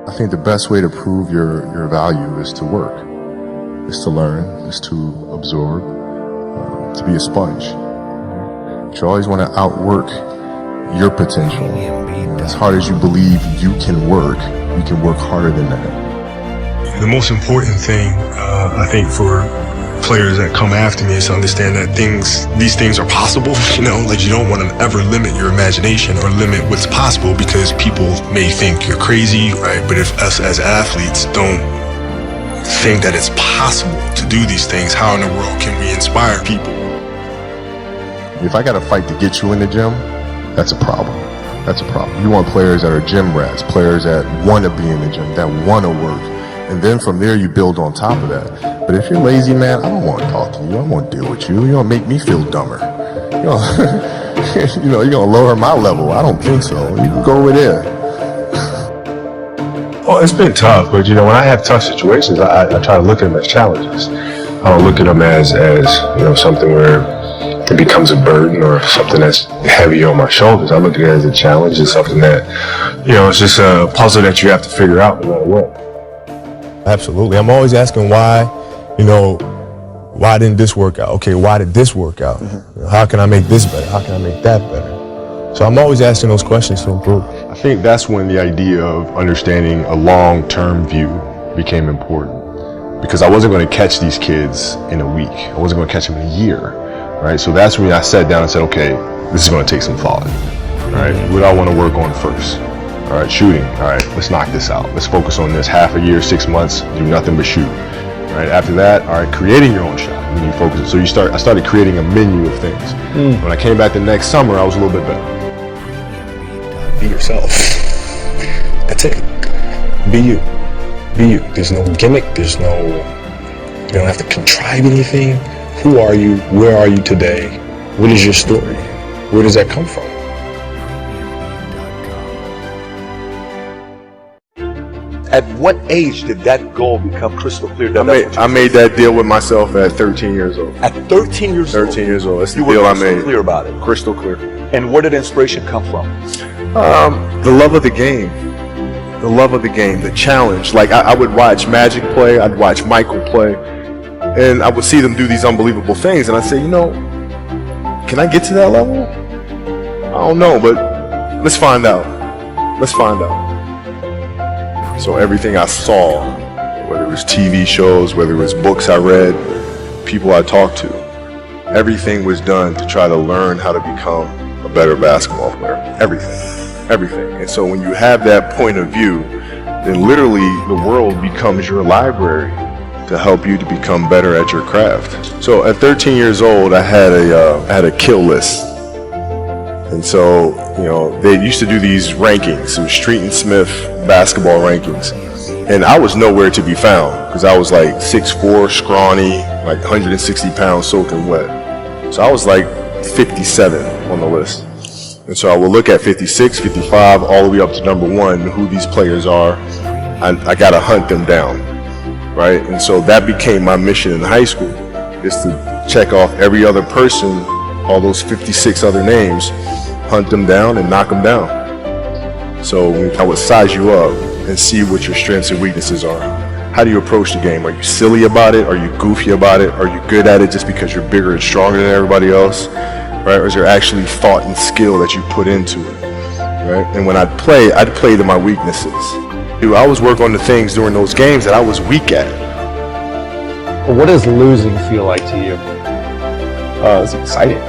I think the best way to prove your value is to work, is to learn, is to absorb, to be a sponge. But you always want to outwork your potential. As hard as you believe you can work harder than that. The most important thing, I think, for players that come after me is to understand that these things are possible. Like you don't want to ever limit your imagination or limit what's possible, because people may think you're crazy, right? But if us as athletes don't think that it's possible to do these things, how in the world can we inspire people? If I got to fight to get you in the gym, that's a problem. That's a problem. You want players that are gym rats, players that want to be in the gym, that want to work. And then from there, you build on top of that. But if you're lazy, man, I don't want to talk to you. I don't want to deal with you. You're going to make me feel dumber. You're going to lower my level. I don't think so. You can go over there. Well, it's been tough, but when I have tough situations, I try to look at them as challenges. I don't look at them as something where it becomes a burden or something that's heavy on my shoulders. I look at it as a challenge. It's something that, it's just a puzzle that you have to figure out no matter what. Absolutely. I'm always asking why didn't this work out? Okay, why did this work out? How can I make this better? How can I make that better? So I'm always asking those questions to improve. I think that's when the idea of understanding a long-term view became important, because I wasn't going to catch these kids in a week. I wasn't going to catch them in a year, right? So that's when I sat down and said, okay, this is going to take some thought, right? What do I want to work on first? All right, shooting. All right, let's knock this out. Let's focus on this. Half a year, 6 months, do nothing but shoot. Right after that, all right, creating your own shot. And then you focus. So I started creating a menu of things. When I came back the next summer, I was a little bit better. Be yourself. That's it. Be you. Be you. There's no gimmick. You don't have to contrive anything. Who are you? Where are you today? What is your story? Where does that come from? At what age did that goal become crystal clear? I made that deal with myself at 13 years old. At 13 years old? 13 years old. That's the you deal were I made. crystal clear about it? Crystal clear. And where did inspiration come from? The love of the game. The love of the game. The challenge. Like I would watch Magic play. I'd watch Michael play. And I would see them do these unbelievable things. And I'd say, can I get to that level? I don't know, but let's find out. Let's find out. So everything I saw, whether it was TV shows, whether it was books I read, people I talked to, everything was done to try to learn how to become a better basketball player. Everything. And so when you have that point of view, then literally the world becomes your library to help you to become better at your craft. So at 13 years old, I had a kill list. And so, they used to do these rankings, some Street and Smith basketball rankings. And I was nowhere to be found, because I was like 6'4", scrawny, like 160 pounds soaking wet. So I was like 57 on the list. And so I will look at 56, 55, all the way up to number 1, who these players are. I got to hunt them down, right? And so that became my mission in high school, is to check off every other person, all those 56 other names, hunt them down and knock them down. So I would size you up and see what your strengths and weaknesses are. How do you approach the game? Are you silly about it? Are you goofy about it? Are you good at it just because you're bigger and stronger than everybody else? Right? Or is there actually thought and skill that you put into it? Right? And when I'd play to my weaknesses. I always work on the things during those games that I was weak at. What does losing feel like to you? It's exciting,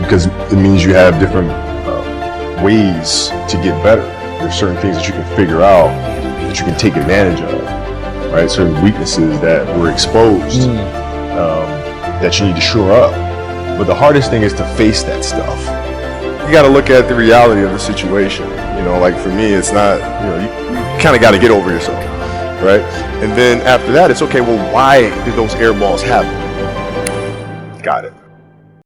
because it means you have different ways to get better. There's certain things that you can figure out, that you can take advantage of, right? Certain weaknesses that were exposed, that you need to shore up. But the hardest thing is to face that stuff. You got to look at the reality of the situation. Like for me, it's not, you kind of got to get over yourself, right? And then after that, it's okay, well, why did those air balls happen? Got it.